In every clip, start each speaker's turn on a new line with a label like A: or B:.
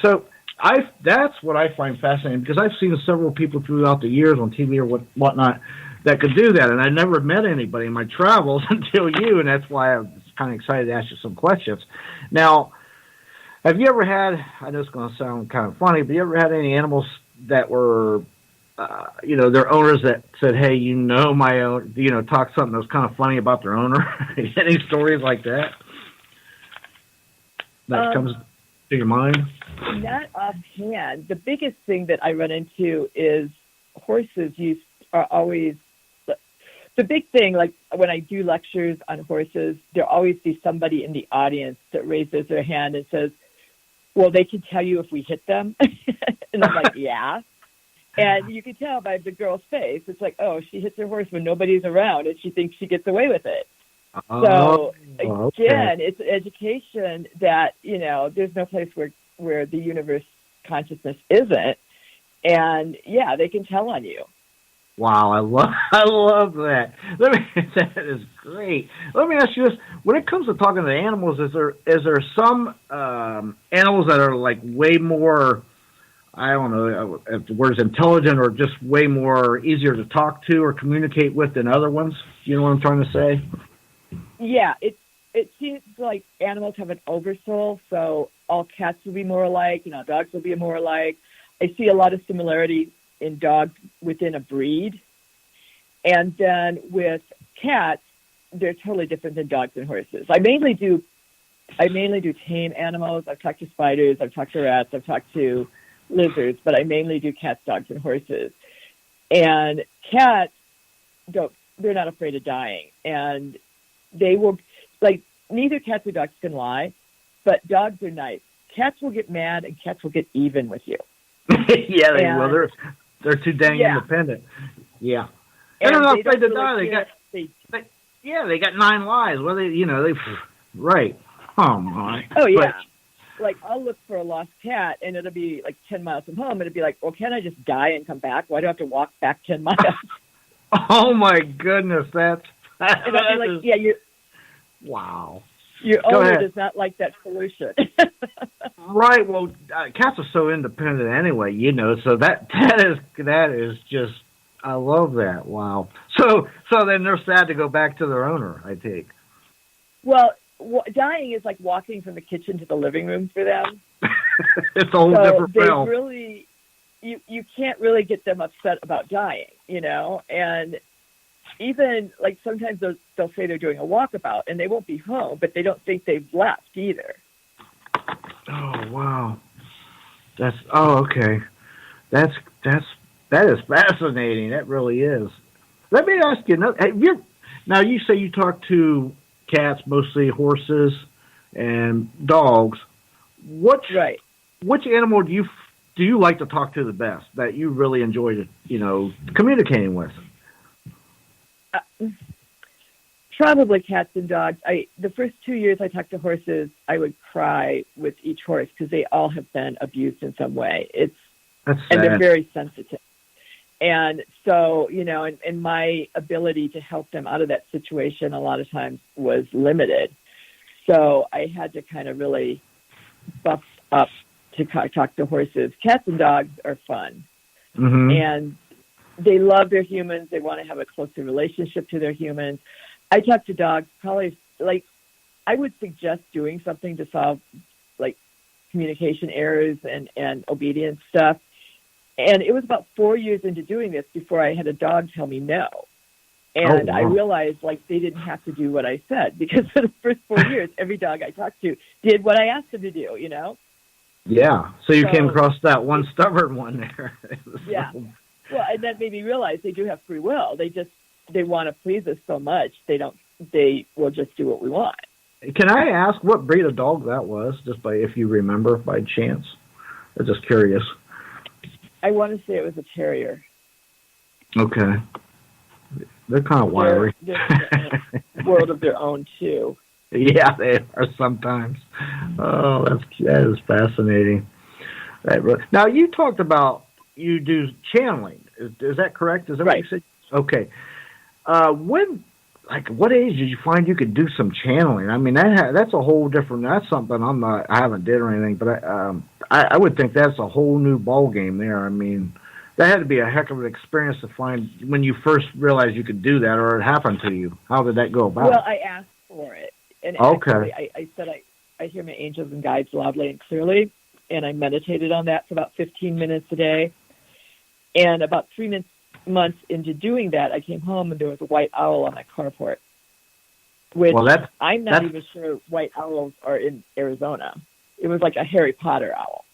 A: So that's what I find fascinating because I've seen several people throughout the years on TV or whatnot that could do that, and I never met anybody in my travels until you, and that's why I was kind of excited to ask you some questions. Now, have you ever had? I know it's going to sound kind of funny, but you ever had any animals that were, their owners that said, "Hey, my own," talk something that was kind of funny about their owner? Any stories like that comes to your mind?
B: Not offhand. The biggest thing that I run into is horses are always the big thing. Like when I do lectures on horses, there always be somebody in the audience that raises their hand and says, "Well, they can tell you if we hit them." And I'm like, "Yeah." And you can tell by the girl's face. It's like, oh, she hits her horse when nobody's around, and she thinks she gets away with it. So again, it's education that there's no place where the universe consciousness isn't, and yeah, they can tell on you.
A: Wow, I love that. That is great. Let me ask you this: when it comes to talking to animals, is there some animals that are like way more, I don't know if the word's intelligent, or just way more easier to talk to or communicate with than other ones? You know what I'm trying to say?
B: Yeah, it seems like animals have an oversoul, so all cats will be more alike, dogs will be more alike. I see a lot of similarity in dogs within a breed. And then with cats, they're totally different than dogs and horses. I mainly do tame animals. I've talked to spiders, I've talked to rats, I've talked to lizards, but I mainly do cats, dogs, and horses. And cats they're not afraid of dying. And they will, like, neither cats or dogs can lie, but dogs are nice. Cats will get mad and cats will get even with you.
A: Yeah, they will. They're too dang independent. Yeah. And they're not afraid to die. They got 9 lives. Well, right. Oh, my.
B: Oh, yeah. Like, I'll look for a lost cat, and it'll be, like, 10 miles from home, and it'll be like, well, can't I just die and come back? Why do I have to walk back 10 miles?
A: Oh, my goodness. And
B: I'll be like,
A: wow.
B: Your owner does not like that solution.
A: Right. Well, cats are so independent anyway, so that is just, I love that. Wow. So then they're sad to go back to their owner, I take.
B: Well, dying is like walking from the kitchen to the living room for them.
A: It's a whole different realm.
B: Really, you can't really get them upset about dying, and even like sometimes they'll say they're doing a walkabout and they won't be home, but they don't think they've left either.
A: Oh, wow. Okay. That is fascinating. That really is. Let me ask you, now you say you talk to cats, mostly horses and dogs. Which animal do you like to talk to the best, that you really enjoy communicating with?
B: Probably cats and dogs. The first 2 years I talked to horses, I would cry with each horse because they all have been abused in some way.
A: That's sad.
B: And they're very sensitive. And so, and my ability to help them out of that situation a lot of times was limited. So I had to kind of really buff up to talk to horses. Cats and dogs are fun.
A: Mm-hmm.
B: And they love their humans. They want to have a closer relationship to their humans. I talk to dogs probably, like, I would suggest doing something to solve, like, communication errors and obedience stuff. And it was about 4 years into doing this before I had a dog tell me no. And I realized, like, they didn't have to do what I said, because for the first 4 years, every dog I talked to did what I asked them to do,
A: Yeah. So you came across that one stubborn one there.
B: Yeah. Well, and that made me realize they do have free will. They want to please us so much, they will just do what we want.
A: Can I ask what breed of dog that was, if you remember by chance? I'm just curious.
B: I want to say it was a terrier.
A: Okay. They're kind of wiry.
B: They're in a world of their own, too.
A: Yeah, they are sometimes. Oh, that is fascinating. Now, you talked about you do channeling. Is that correct? Is that what you said? Okay. like, what age did you find you could do some channeling? I mean, that's a whole different. That's something I haven't did or anything, but I would think that's a whole new ball game there. I mean, that had to be a heck of an experience to find when you first realized you could do that, or it happened to you. How did that go about?
B: Well, I asked for it, and
A: okay,
B: actually, I said I hear my angels and guides loudly and clearly, and I meditated on that for about 15 minutes a day, and about 3 months into doing that, I came home and there was a white owl on my carport, which I'm not even sure white owls are in Arizona. It was like a Harry Potter owl.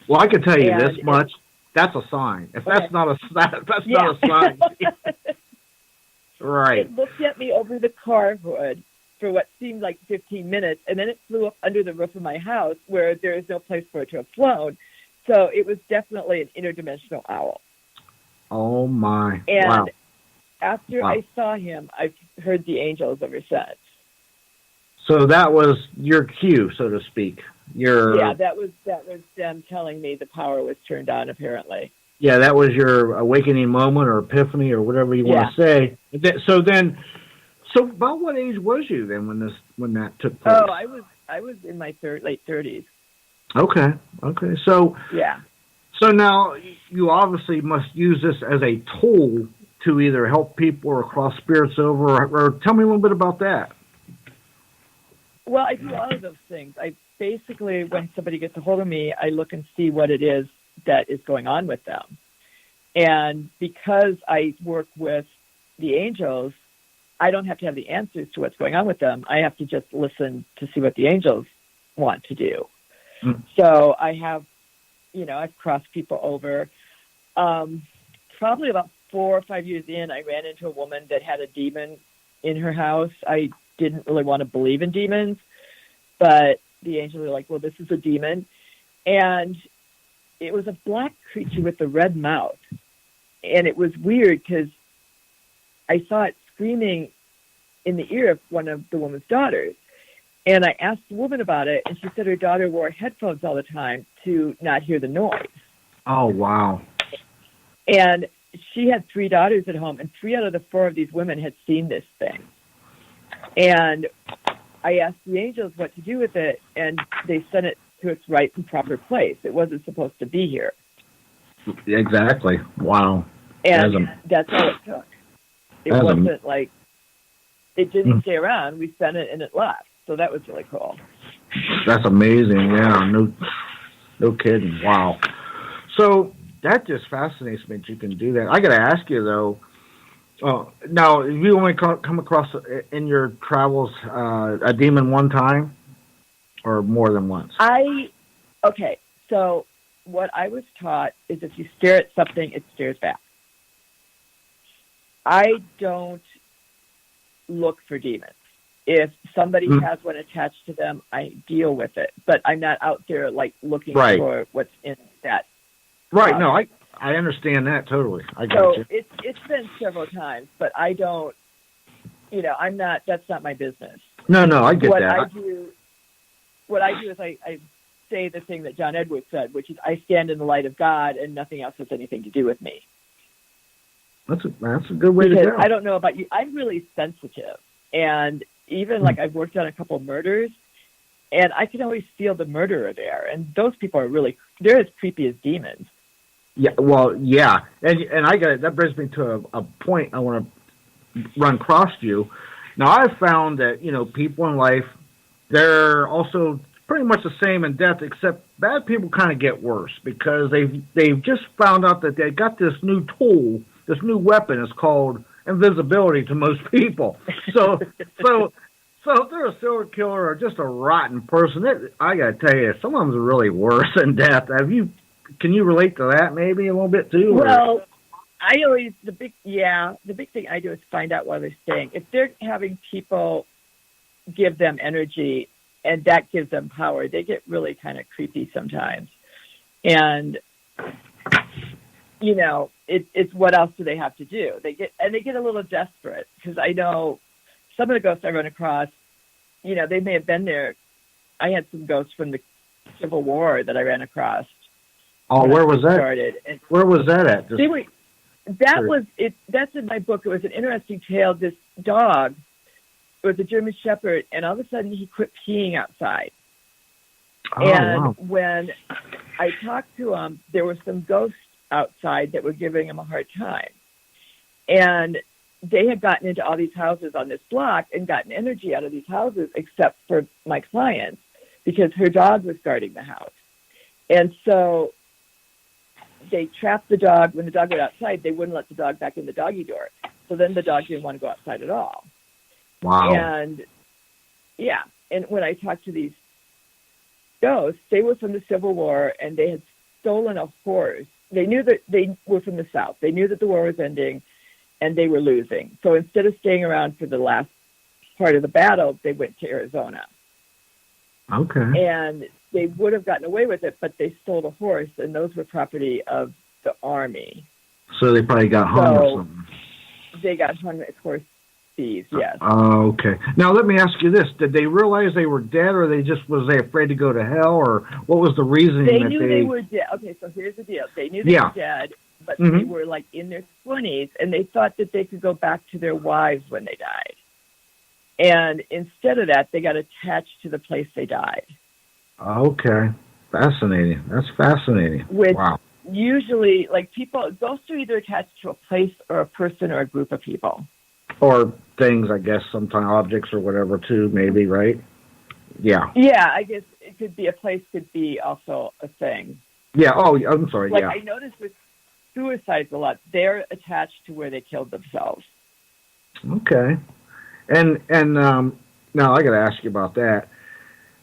A: Well, I can tell you this much. That's a sign. If that's not a not a sign. Right.
B: It looked at me over the car hood for what seemed like 15 minutes, and then it flew up under the roof of my house where there is no place for it to have flown. So it was definitely an interdimensional owl.
A: Oh, my.
B: And
A: wow.
B: after I saw him, I've heard the angels ever since.
A: So that was your cue, so to speak.
B: Yeah, that was them telling me the power was turned on, apparently.
A: Yeah, that was your awakening moment or epiphany or whatever you want to say. So about what age was you then when that took place?
B: Oh, I was in my late 30s.
A: Okay. So
B: yeah.
A: So now you obviously must use this as a tool to either help people or cross spirits over, or tell me a little bit about that.
B: Well, I do all of those things. I basically, when somebody gets a hold of me, I look and see what it is that is going on with them. And because I work with the angels, I don't have to have the answers to what's going on with them. I have to just listen to see what the angels want to do. Mm. So I have, I've crossed people over. Probably about 4 or 5 years in, I ran into a woman that had a demon in her house. I didn't really want to believe in demons, but the angels were like, well, this is a demon. And it was a black creature with a red mouth. And it was weird because I saw it screaming in the ear of one of the woman's daughters. And I asked the woman about it, and she said her daughter wore headphones all the time to not hear the noise.
A: Oh, wow.
B: And she had 3 daughters at home, and 3 out of the 4 of these women had seen this thing. And I asked the angels what to do with it, and they sent it to its right and proper place. It wasn't supposed to be here.
A: Exactly. Wow.
B: And that's all it took. It wasn't like, it didn't stay around. We sent it and it left. So that was really cool.
A: That's amazing. Yeah. No kidding. Wow. So that just fascinates me that you can do that. I got to ask you though, now, have you only come across in your travels a demon one time or more than once?
B: Okay, so what I was taught is if you stare at something, it stares back. I don't look for demons. If somebody has one attached to them, I deal with it. But I'm not out there, like, looking for what's in that.
A: Right, no, I understand that totally. I got you.
B: It's been several times, but I don't, I'm not, that's not my business.
A: No, I get that.
B: What I do is I say the thing that John Edwards said, which is I stand in the light of God and nothing else has anything to do with me.
A: That's a good way to go.
B: I don't know about you. I'm really sensitive. And even like I've worked on a couple of murders and I can always feel the murderer there. And those people they're as creepy as demons.
A: Yeah, well, yeah, and I got it. That brings me to a point I want to run across you. Now, I've found that people in life, they're also pretty much the same in death, except bad people kind of get worse because they've just found out that they got this new tool, this new weapon. It's called invisibility to most people. So if they're a serial killer or just a rotten person, I got to tell you, some of them are really worse than death. Can you relate to that maybe a little bit too?
B: Well, the big thing I do is find out why they're staying. If they're having people give them energy and that gives them power, they get really kind of creepy sometimes. And, it's what else do they have to do? They get a little desperate because I know some of the ghosts I run across, they may have been there. I had some ghosts from the Civil War that I ran across.
A: Oh, where was that? Where was that at?
B: That's in my book. It was an interesting tale. This dog was a German Shepherd, and all of a sudden he quit peeing outside.
A: Oh,
B: And
A: wow.
B: when I talked to him, there were some ghosts outside that were giving him a hard time. And they had gotten into all these houses on this block and gotten energy out of these houses, except for my clients, because her dog was guarding the house. And so they trapped the dog. When the dog went outside, they wouldn't let the dog back in the doggy door. So then the dog didn't want to go outside at all.
A: Wow.
B: And, yeah, and when I talked to these ghosts, they were from the Civil War, and they had stolen a horse. They knew that they were from the South. They knew that the war was ending, and they were losing. So instead of staying around for the last part of the battle, they went to Arizona.
A: Okay.
B: And they would have gotten away with it, but they stole the horse, and those were property of the Army.
A: So they probably got hung or something.
B: They got hung as horse thieves, yes.
A: Oh, okay. Now let me ask you this: did they realize they were dead, or was they afraid to go to hell, or what was the reasoning?
B: They knew they were dead. Okay, so here's the deal: they knew they were dead, but they were like in their 20s, and they thought that they could go back to their wives when they died. And instead of that, they got attached to the place they died.
A: Okay, fascinating. That's fascinating.
B: Which
A: wow.
B: Usually, like ghosts are either attached to a place or a person or a group of people.
A: Or things, I guess, sometimes objects or whatever, too, maybe, right? Yeah.
B: Yeah, I guess it could be a place, could be also a thing.
A: Yeah, oh, I'm sorry,
B: like,
A: yeah.
B: I noticed with suicides a lot, they're attached to where they killed themselves.
A: Okay. And now I got to ask you about that.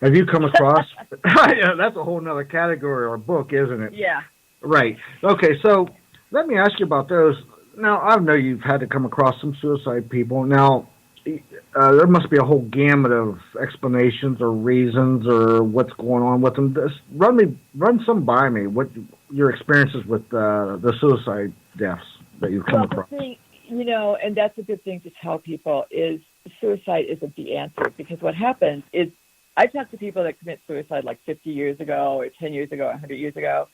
A: Have you come across... yeah, that's a whole nother category or book, isn't it?
B: Yeah.
A: Right. Okay, so let me ask you about those. Now, I know you've had to come across some suicide people. Now, there must be a whole gamut of explanations or reasons or what's going on with them. Just run some by me. What your experiences with the suicide deaths that you've come across?
B: The thing, and that's a good thing to tell people is suicide isn't the answer, because what happens is I've talked to people that commit suicide like 50 years ago or 10 years ago, 100 years ago,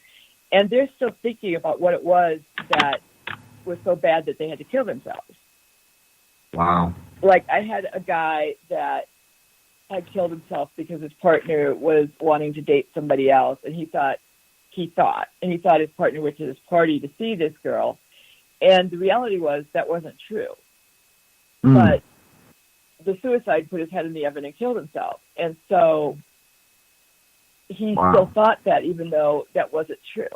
B: and they're still thinking about what it was that was so bad that they had to kill themselves.
A: Wow.
B: Like, I had a guy that had killed himself because his partner was wanting to date somebody else, and he thought his partner went to this party to see this girl, and the reality was that wasn't true. But the suicide put his head in the oven and killed himself, and so he still thought that, even though that wasn't true.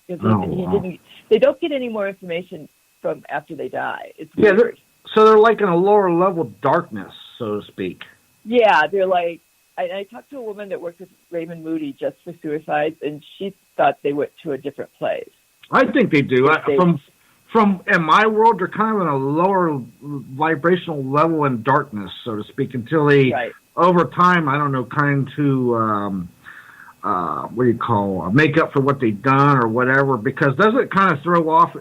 B: Because he didn't. They don't get any more information from after they die. It's weird.
A: So they're like in a lower level darkness, so to speak.
B: Yeah, they're like. I talked to a woman that worked with Raymond Moody just for suicides, and she thought they went to a different place.
A: I think they do. From in my world, they're kind of in a lower vibrational level in darkness, so to speak, until they, over time, I don't know, kind to. What do you call, make up for what they've done or whatever, because does it kind of throw off,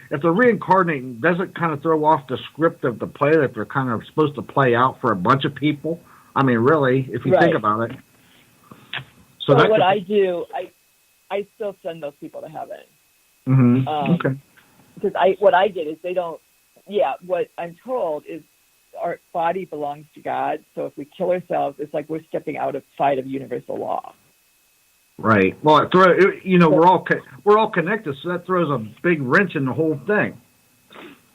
A: if they're reincarnating, does it kind of throw off the script of the play that they're kind of supposed to play out for a bunch of people? I mean, really, if you think about it. So that's
B: what I do, I still send those people to heaven.
A: Mm-hmm. Okay.
B: Because what I did is what I'm told is our body belongs to God, so if we kill ourselves, it's like we're stepping outside of universal law.
A: Right. Well, we're all connected, so that throws a big wrench in the whole thing.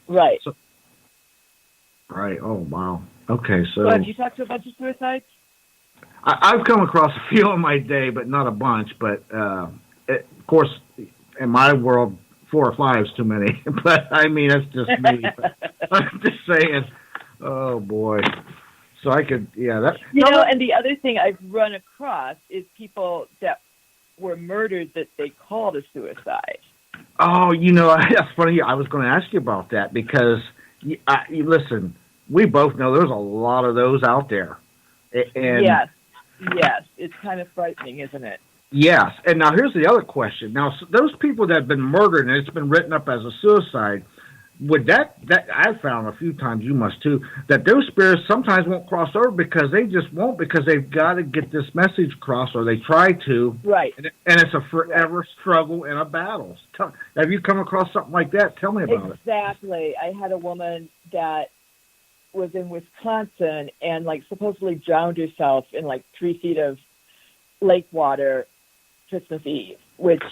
B: Right.
A: So, right. Oh, wow. Okay, so
B: have you talked to a bunch of suicides?
A: I've come across a few in my day, but not a bunch. But of course, in my world, 4 or 5 is too many. But I mean, that's just me. I'm just saying. Oh boy. So I could, and
B: the other thing I've run across is people that were murdered that they called a suicide.
A: Oh, that's funny. I was going to ask you about that because, listen, we both know there's a lot of those out there. And
B: yes, it's kind of frightening, isn't it?
A: Yes, and now here's the other question. Now, those people that have been murdered and it's been written up as a suicide, would that I've found a few times, you must too, that those spirits sometimes won't cross over because they just won't, because they've got to get this message across, or they try to.
B: Right.
A: And it's a forever struggle and a battle. Have you come across something like that? Tell me about it.
B: Exactly. I had a woman that was in Wisconsin and like supposedly drowned herself in like 3 feet of lake water Christmas Eve, which